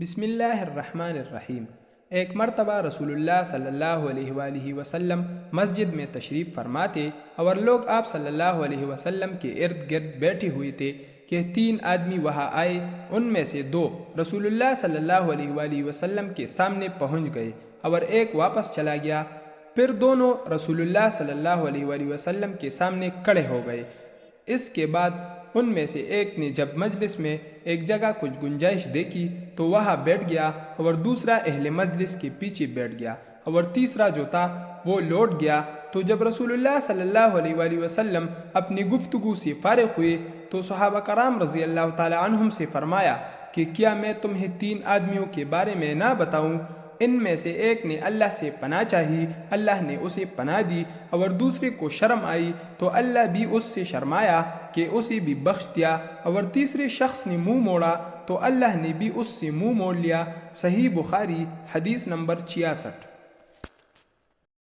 بسم اللہ الرحمن الرحیم۔ ایک مرتبہ رسول اللہ صلی اللہ علیہ وآلہ وسلم مسجد میں تشریف فرماتے اور لوگ آپ صلی اللہ علیہ وسلم کے ارد گرد بیٹھے ہوئے تھے کہ 3 آدمی وہاں آئے۔ ان میں سے 2 رسول اللہ صلی اللہ علیہ وآلہ وسلم کے سامنے پہنچ گئے اور ایک واپس چلا گیا۔ پھر دونوں رسول اللہ صلی اللہ علیہ وآلہ وسلم کے سامنے کھڑے ہو گئے۔ اس کے بعد ان میں سے ایک نے جب مجلس میں ایک جگہ کچھ گنجائش دیکھی تو وہاں بیٹھ گیا اور دوسرا اہل مجلس کے پیچھے بیٹھ گیا اور تیسرا جو تھا وہ لوٹ گیا۔ تو جب رسول اللہ صلی اللہ علیہ وآلہ وسلم اپنی گفتگو سے فارغ ہوئے تو صحابہ کرام رضی اللہ تعالی عنہم سے فرمایا کہ کیا میں تمہیں 3 آدمیوں کے بارے میں نہ بتاؤں؟ ان میں سے ایک نے اللہ سے پناہ چاہی، اللہ نے اسے پناہ دی، اور دوسرے کو شرم آئی تو اللہ بھی اس سے شرمایا کہ اسے بھی بخش دیا، اور تیسرے شخص نے منہ موڑا تو اللہ نے بھی اس سے منہ موڑ لیا۔ صحیح بخاری حدیث نمبر 66۔